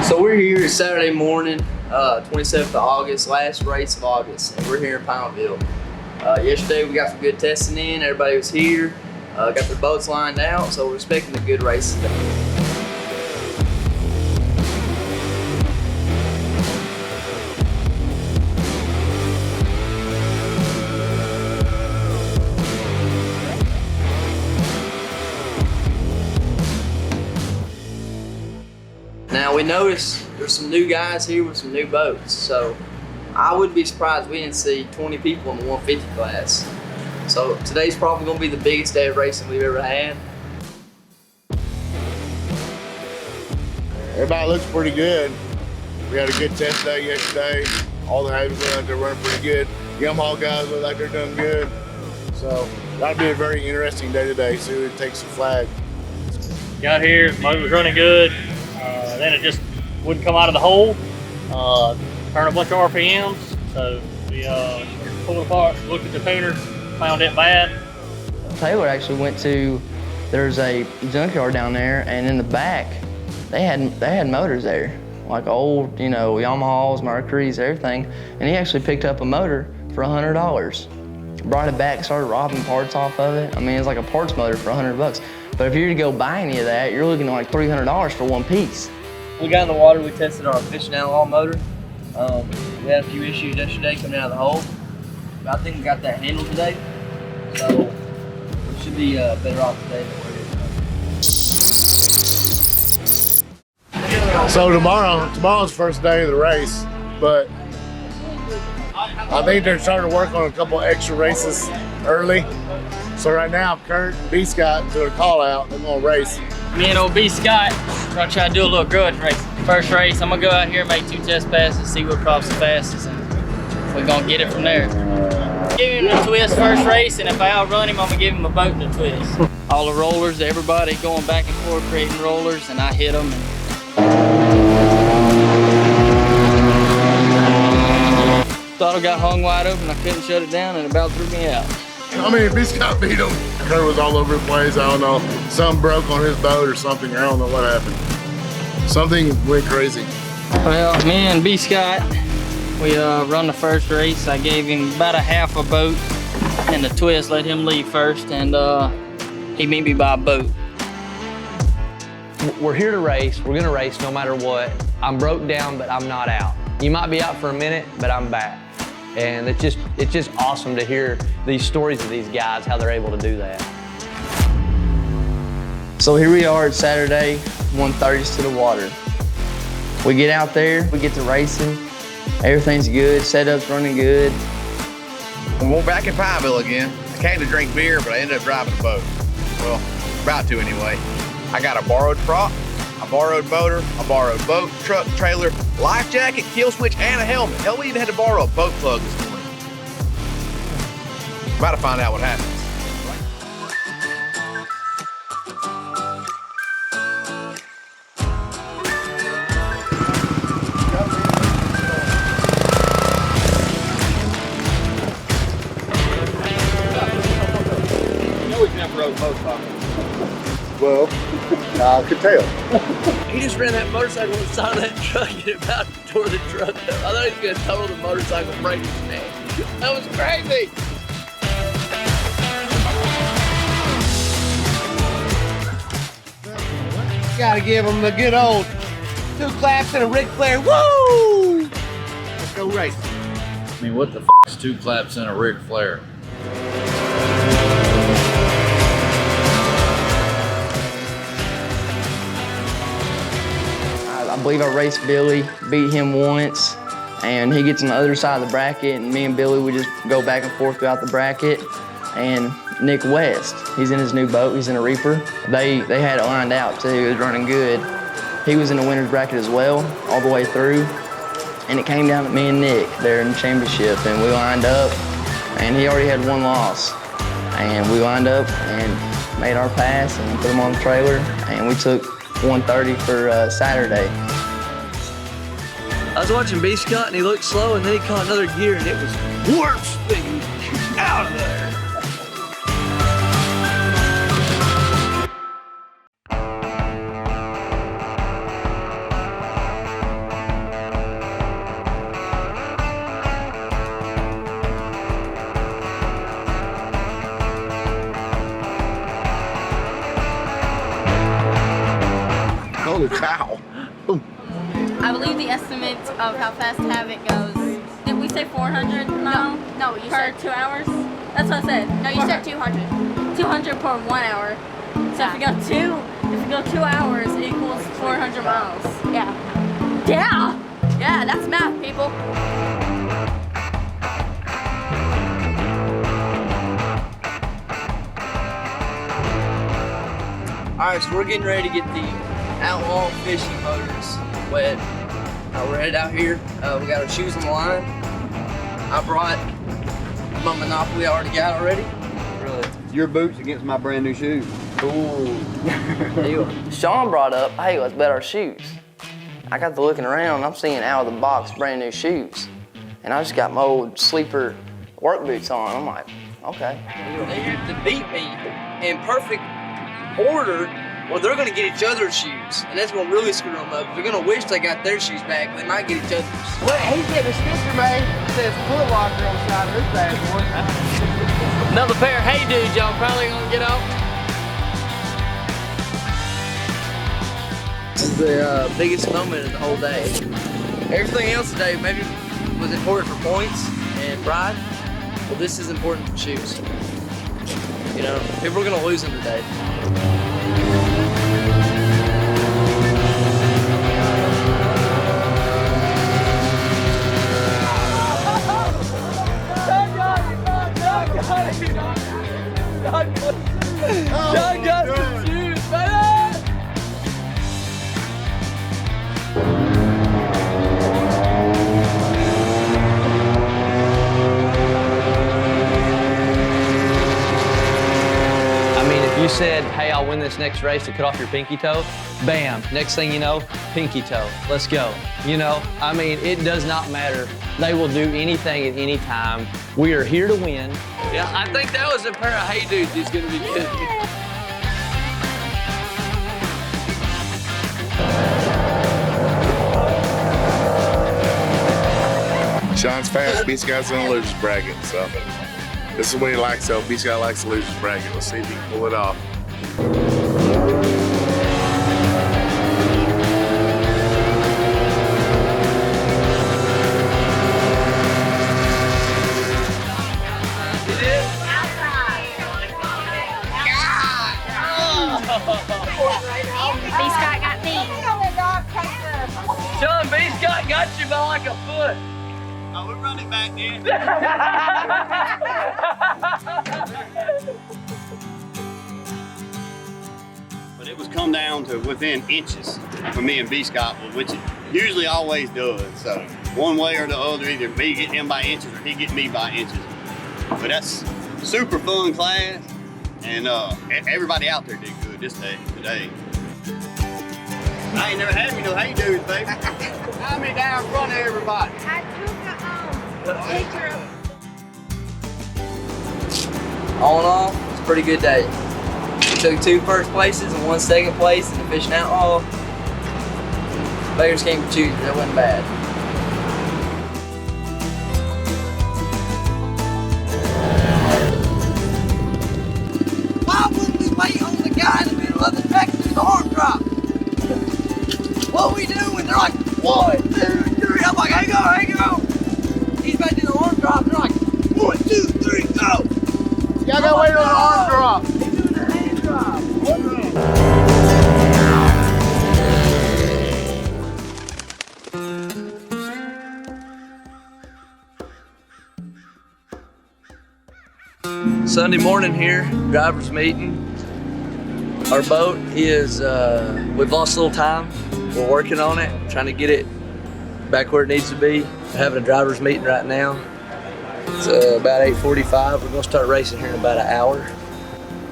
So we're here Saturday morning, 27th of August, last race of August, and we're here in Pineville. Yesterday we got some good testing in, everybody was here, got their boats lined out, so we're expecting a good race today. Now we noticed there's some new guys here with some new boats, so I wouldn't be surprised if we didn't see 20 people in the 150 class. So today's probably going to be the biggest day of racing we've ever had. Everybody looks pretty good. We had a good test day yesterday. All the Havocs look like they're running pretty good. Yamaha guys look like they're doing good. So that'll be a very interesting day today. See who takes the flag. Got here, motor was running good. Then it just wouldn't come out of the hole. Turned a bunch of RPMs. So we pulled apart, looked at the tuner, found it bad. Taylor actually went to, there's a junkyard down there, and in the back, they had motors there. Like old, you know, Yamahas, Mercuries, everything. And he actually picked up a motor for $100. Brought it back, started robbing parts off of it. I mean, it's like a parts motor for $100. But if you were to go buy any of that, you're looking at like $300 for one piece. We got in the water, we tested our fishing outlaw motor. We had a few issues yesterday coming out of the hole. But I think we got that handled today. So we should be better off today than we're here. So tomorrow's the first day of the race, but I think they're starting to work on a couple extra races early. So right now, Kirt and B Scott doing a call out. They're gonna race. Me and old B Scott, we're gonna try to do a little grudge race. First race, I'm gonna go out here and make 2 test passes, see what crops the fastest, and we're gonna get it from there. Give him the twist first race, and if I outrun him, I'm gonna give him a boat and a twist. All the rollers, everybody going back and forth creating rollers, and I hit them. Throttle got hung wide open, I couldn't shut it down, and it about threw me out. I mean, B Scott beat him. Kirt was all over the place. I don't know. Something broke on his boat or something. I don't know what happened. Something went crazy. Well, me and B Scott, we run the first race. I gave him about a half a boat and the twist, let him leave first, and he beat me by a boat. We're here to race. We're gonna race no matter what. I'm broke down, but I'm not out. You might be out for a minute, but I'm back. And it's just awesome to hear these stories of these guys, how they're able to do that. So here we are, it's Saturday, 1:30's to the water. We get out there, we get to racing, everything's good, setup's running good. We're back in Pineville again. I came to drink beer, but I ended up driving a boat. Well, about to anyway. I got a borrowed prop, a borrowed motor, a borrowed boat, truck, trailer, life jacket, kill switch, and a helmet. Hell, we even had to borrow a boat plug this morning. About to find out what happens. You know we've never rode boats before. Well, I could tell. He just ran that motorcycle on the side of that truck and about tore the truck up. I thought he was gonna total the motorcycle, break his neck. That was crazy. Gotta give him the good old 2 claps and a Ric Flair. Woo! Let's go racing. I mean, what the f is 2 claps and a Ric Flair? I believe I raced Billy, beat him once, and he gets on the other side of the bracket, and me and Billy, we just go back and forth throughout the bracket. And Nick West, he's in his new boat, he's in a Reaper. They had it lined out too, it was running good. He was in the winner's bracket as well, all the way through. And it came down to me and Nick there in the championship, and we lined up, and he already had 1 loss. And we lined up and made our pass and put him on the trailer, and we took 130 for Saturday. I was watching B Scott and he looked slow, and then he caught another gear and it was warp speed out of there. I believe the estimate of how fast Havoc goes. Did we say 400 miles? No, you per said 2 hours? That's what I said. no. You said 200. 200 per 1 hour. So if we go 2 hours, it equals 400 miles. Yeah. Yeah, that's math, people. Alright, so we're getting ready to get the outlaw fishing motors wet. We're headed out here. We got our shoes on the line. I brought my Monopoly I already got already. Really? Your boots against my brand new shoes. Ooh. Deal. Shaun brought up, hey, let's bet our shoes. I got to looking around, I'm seeing out of the box brand new shoes. And I just got my old sleeper work boots on. I'm like, okay. They have to beat me in perfect order, or they're gonna get each other's shoes. And that's gonna really screw them up. They're gonna wish they got their shoes back, they might get each other's. Wait, he's getting a sticker made. It says Foot Locker on the side of his bad boy. Another pair of hey dudes y'all probably gonna get off. This is the biggest moment of the whole day. Everything else today maybe was important for points and pride, but this is important for shoes. You know, people are gonna lose them today. Shaun got some shoes, baby! I mean, if you said, hey, I'll win this next race to cut off your pinky toe, bam, next thing you know, pinky toe, let's go. You know, I mean, it does not matter. They will do anything at any time. We are here to win. Yeah, I think that was a pair of hey dudes is gonna be good. Shaun's fast. B-Scott's in the losers bracket, so this is what he likes. So B-Scott likes the losers bracket. Let's see if he can pull it off. B-Scott got me. Shaun, B-Scott got you by like a foot. Oh, we're running back there. But it was come down to within inches for me and B-Scott, which it usually always does. So one way or the other, either me getting him by inches or he getting me by inches. But that's super fun class, and everybody out there did good this day today. I ain't never had me no hey dudes, baby. Have me down in front of everybody. I took a picture of. All in all, it's a pretty good day. We took 2 first places and 1 second place in the fishing outlaw. Beggars can't be choosers, that wasn't bad. Why wouldn't we wait on the guy in the middle of the track to do the arm drop? What we doing? They're like, 1, 2, 3. I'm like, hang on. He's about to do the arm drop. They're like, 1, 2, 3, go. Y'all gotta wait on the arm drop. He's doing the hand drop. Sunday morning here, drivers meeting. Our boat is, we've lost a little time. We're working on it, trying to get it back where it needs to be. We're having a drivers meeting right now. It's about 8:45. We're gonna start racing here in about an hour.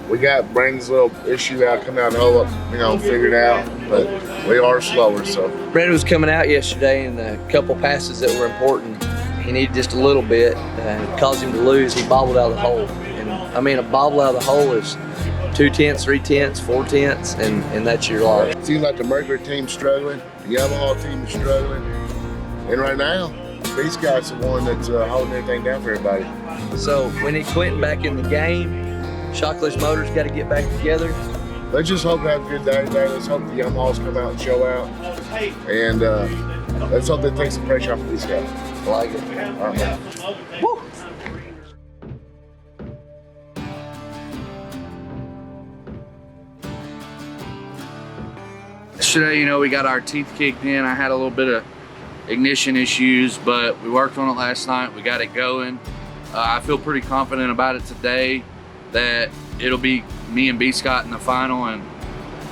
We got Brandon's little issue out, come out and hold up, figured out, but we are slower, so. Brandon was coming out yesterday, and a couple passes that were important, he needed just a little bit, and it caused him to lose. He bobbled out of the hole. And I mean, a bobble out of the hole is 2/10, 3/10, 4/10, and that's your loss. It seems like the Mercury team's struggling, the Yamaha team is struggling, and right now, B-Scott's the one that's holding everything down for everybody. So we need Quentin back in the game. Shockless Motors got to get back together. Let's just hope we have a good day today. Let's hope the Yamahas come out and show out. And let's hope that takes some pressure off of these guys. I like it. All right, man. Woo! Yesterday, you know, we got our teeth kicked in. I had a little bit of ignition issues, but we worked on it last night. We got it going. I feel pretty confident about it today that it'll be me and B. Scott in the final, and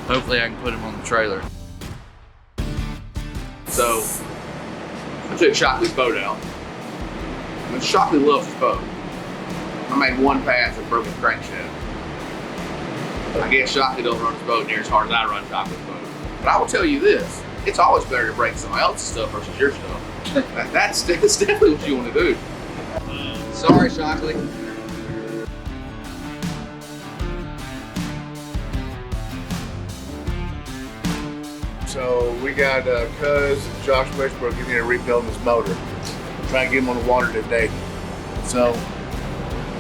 hopefully I can put him on the trailer. So, I took Shockley's boat out. And Shockley loves his boat. I made one pass and broke his crankshaft. I guess Shockley don't run his boat near as hard as I run Shockley's boat. But I will tell you this, it's always better to break somebody else's stuff versus your stuff. That's definitely what you want to do. Sorry, Shockley. So we got Cuz and Josh Westbrook in here rebuilding his motor. Try to get him on the water today. So,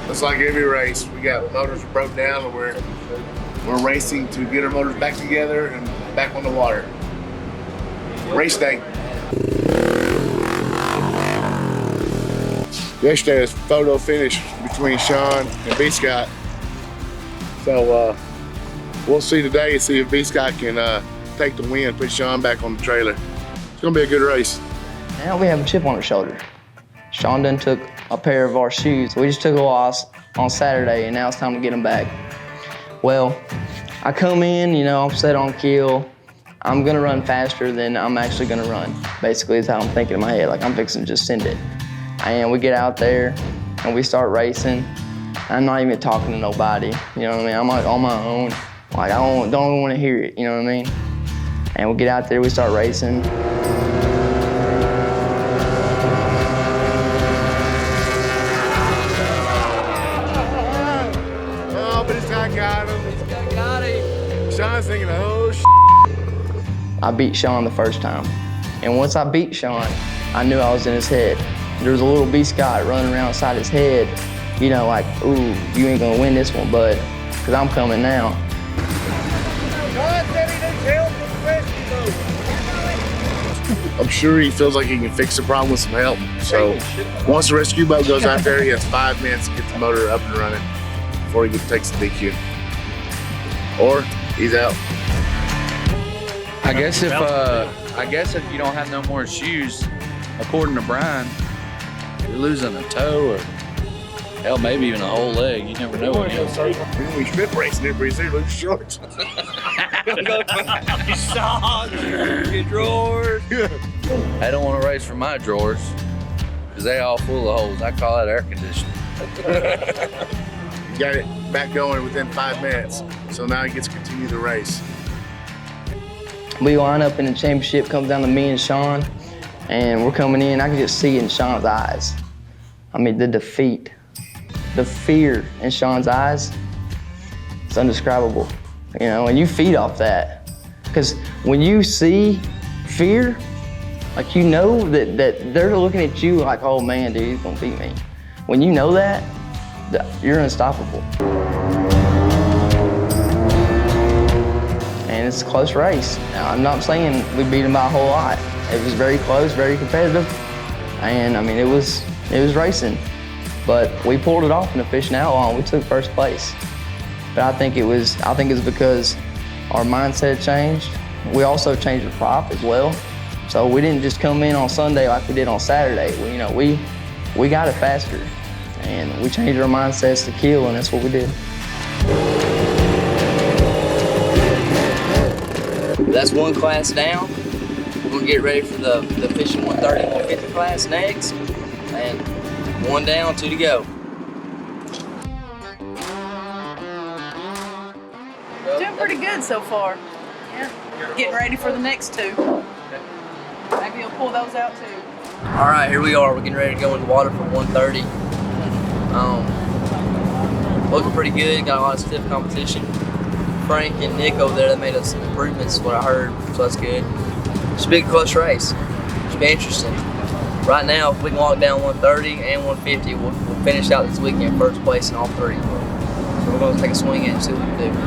it's like every race. We got motors broke down and we're racing to get our motors back together and back on the water. Race day. Yesterday was photo finish between Shaun and B. Scott. So we'll see today and see if B. Scott can take the win, put Shaun back on the trailer. It's gonna be a good race. Now we have a chip on our shoulder. Shaun done took a pair of our shoes. We just took a loss on Saturday and now it's time to get them back. Well, I come in, you know, I'm set on kill. I'm gonna run faster than I'm actually gonna run. Basically, is how I'm thinking in my head. Like I'm fixing to just send it. And we get out there and we start racing. I'm not even talking to nobody. You know what I mean? I'm like on my own. Like I don't want to hear it. You know what I mean? And we get out there, we start racing. Oh, but this guy got him. Got him. Shaun's thinking, oh, I beat Shaun the first time. And once I beat Shaun, I knew I was in his head. There was a little B. Scott running around inside his head, you know, like, ooh, you ain't gonna win this one, bud, because I'm coming now. I'm sure he feels like he can fix the problem with some help. So once the rescue boat goes out there, he has 5 minutes to get the motor up and running before he takes the DQ. Or he's out. I guess if you don't have no more shoes, according to Brian, you're losing a toe or hell, maybe even a whole leg. You never know. We strip racing it, but he's lose shorts. Socks, your drawers. I don't want to race for my drawers because they all full of holes. I call that air conditioning. You got it back going within 5 minutes. So now he gets to continue the race. We line up in the championship, comes down to me and Shaun, and we're coming in. I can just see it in Shaun's eyes. I mean, the defeat, the fear in Shaun's eyes, it's indescribable. You know, and you feed off that. Because when you see fear, like you know that they're looking at you like, oh man, dude, he's gonna beat me. When you know that, you're unstoppable. And it's a close race. Now, I'm not saying we beat him by a whole lot. It was very close, very competitive. And I mean, it was racing. But we pulled it off in the fishing outlaw and we took first place. But I think it's because our mindset changed. We also changed the prop as well. So we didn't just come in on Sunday like we did on Saturday. We got it faster. And we changed our mindsets to kill, and that's what we did. That's one class down. We're gonna get ready for the fishing 130, 150 class next. And 1 down, 2 to go. Doing pretty good so far. Yeah. Getting ready for the next 2. Maybe you'll pull those out too. All right, here we are. We're getting ready to go in the water for 130. Looking pretty good. Got a lot of stiff competition. Frank and Nick over there, they made us some improvements, what I heard, so that's good. It's a big close race. Should be interesting. Right now, if we can walk down 130 and 150, we'll finish out this weekend first place in all 3. So we're going to take a swing at it and see what we can do.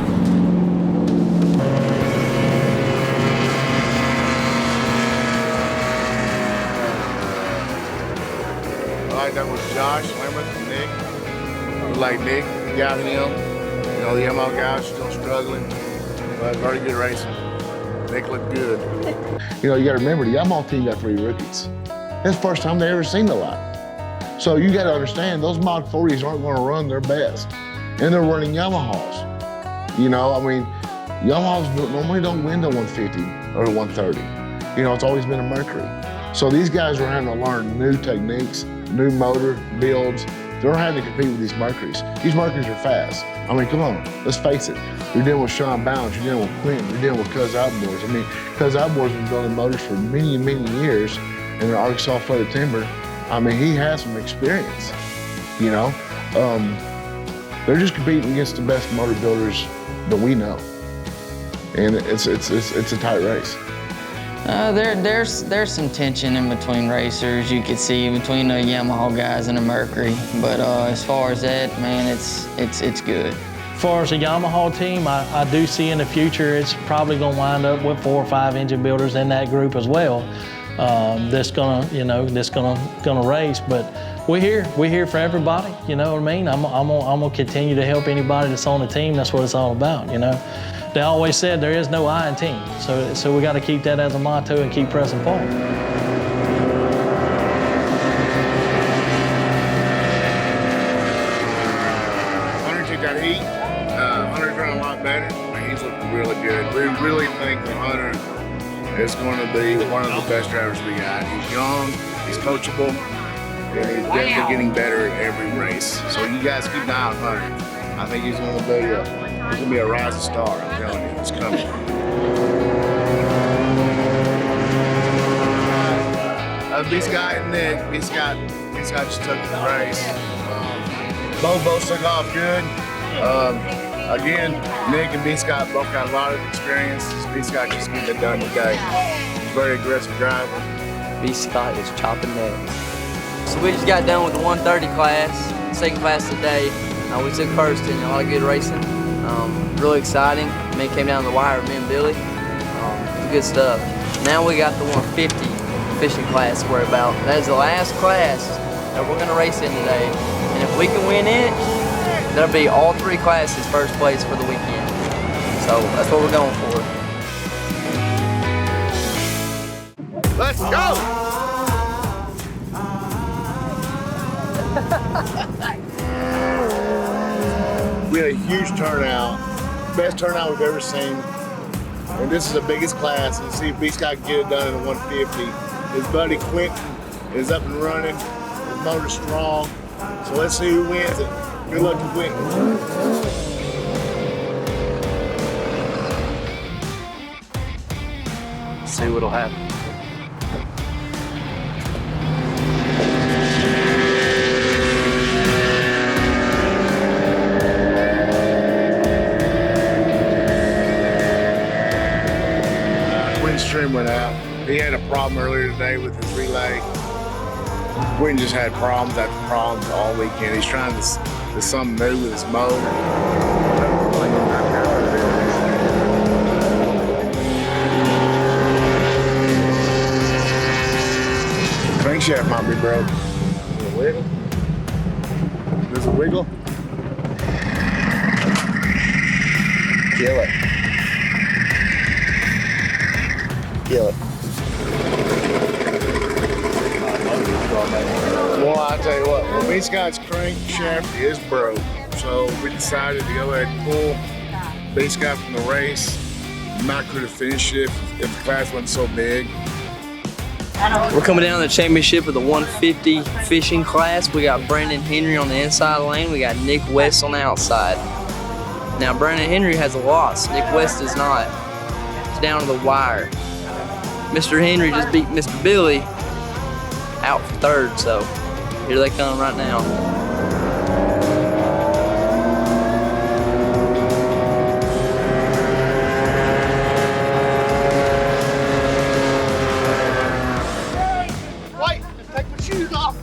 got done with Josh, Lemon, and Nick. Like Nick got him. You know, the Yamaha guys still struggling, but very good racing. Nick looked good. You know, you got to remember, the Yamaha team got 3 rookies. That's the first time they ever seen the light. So you got to understand, those Mod 40s aren't going to run their best. And they're running Yamahas. You know, I mean, Yamahas normally don't win the 150 or 130. You know, it's always been a Mercury. So these guys are having to learn new techniques, new motor builds. They're having to compete with these Mercuries. These Mercuries are fast. I mean, come on, let's face it. You're dealing with Shaun Bounds, you're dealing with Quinn, you're dealing with Cuz Outboards. I mean, Cuz Outboards has been building motors for many, many years in the Arkansas flooded timber. I mean, he has some experience, you know? They're just competing against the best motor builders that we know. And it's a tight race. There's some tension in between racers. You could see between the Yamaha guys and the Mercury. But as far as that, man, it's good. As far as the Yamaha team, I do see in the future it's probably going to wind up with 4 or 5 engine builders in that group as well. That's gonna race. But we're here for everybody. You know what I mean? I'm gonna continue to help anybody that's on the team. That's what it's all about. You know. They always said there is no I in team, so we got to keep that as a motto and keep pressing forward. 100 took that heat. 100's running a lot better. He's looking really good. We really think the 100 is going to be one of the best drivers we got. He's young, he's coachable, and he's definitely getting better at every race. So you guys keep an eye on 100. I think he's going to be a rising star. I'm telling you, it's coming. B Scott and Nick. B Scott just took the race. Both took off good. Again, Nick and B Scott both got a lot of experience. B Scott just getting it done today. He's a very aggressive driver. B Scott is chopping necks. So we just got done with the 130 class, second class today. We took first in a lot of good racing. Really exciting. Me came down the wire with me and Billy. Good stuff. Now we got the 150 fishing class to worry about. That is the last class that we're gonna race in today. And if we can win it, that'll be all 3 classes first place for the weekend. So that's what we're going for. Let's go! We had a huge turnout, best turnout we've ever seen. And this is the biggest class, and see if B Scott can get it done in the 150. His buddy Quentin is up and running, his motor's strong. So let's see who wins it. Good luck to Quentin. See what'll happen. Trim went out. He had a problem earlier today with his relay. Quentin just had problems after problems all weekend. He's trying to something new with his motor. The crankshaft might be broke. Does it wiggle? Does it wiggle? Kill it. Kill it. Well, I tell you what, well, B Scott's crankshaft is broke, so we decided to go ahead and pull B Scott from the race. Not could have finished it if the class wasn't so big. We're coming down to the championship of the 150 fishing class. We got Brandon Henry on the inside lane. We got Nick West on the outside. Now, Brandon Henry has a loss. Nick West does not. It's down to the wire. Mr. Henry just beat Mr. Billy out for third, so here they come right now. Wait, take my shoes off.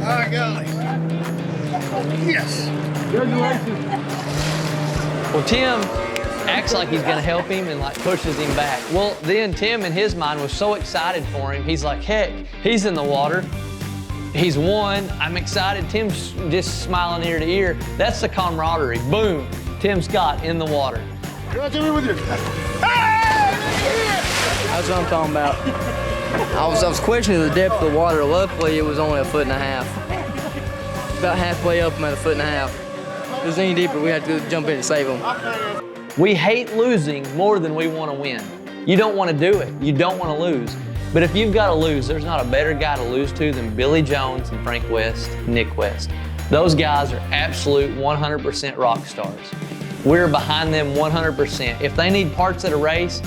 Oh, golly. Yes. Well, Tim, acts like he's gonna help him and like pushes him back. Well, then Tim in his mind was so excited for him. He's like, heck, he's in the water. He's won. I'm excited. Tim's just smiling ear to ear. That's the camaraderie. Boom. Tim Scott in the water. That's what I'm talking about. I was questioning the depth of the water. Luckily, it was only 1.5 feet. About halfway up, I'm at 1.5 feet. If it was any deeper, we had to jump in and save them. We hate losing more than we want to win. You don't want to do it. You don't want to lose. But if you've got to lose, there's not a better guy to lose to than Billy Jones and Frank West, Nick West. Those guys are absolute 100% rock stars. We're behind them 100%. If they need parts at a race,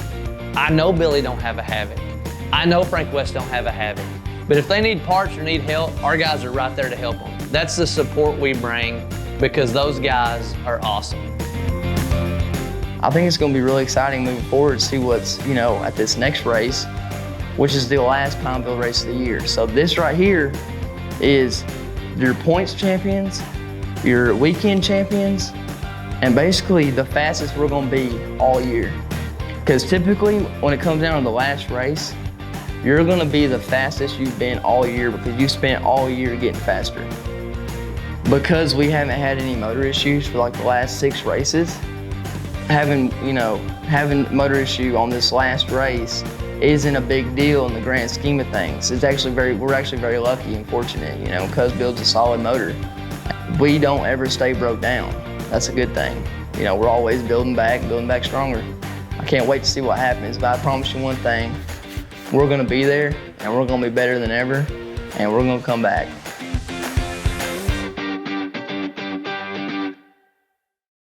I know Billy don't have a Havoc. I know Frank West don't have a Havoc. But if they need parts or need help, our guys are right there to help them. That's the support we bring because those guys are awesome. I think it's going to be really exciting moving forward to see what's, at this next race, which is the last Pineville race of the year. So this right here is your points champions, your weekend champions, and basically the fastest we're going to be all year. Because typically when it comes down to the last race, you're going to be the fastest you've been all year because you spent all year getting faster. Because we haven't had any motor issues for like the last 6 races, having motor issue on this last race isn't a big deal in the grand scheme of things. We're actually very lucky and fortunate, because builds a solid motor. We don't ever stay broke down. That's a good thing. We're always building back stronger. I can't wait to see what happens, but I promise you one thing, we're gonna be there and we're gonna be better than ever and we're gonna come back.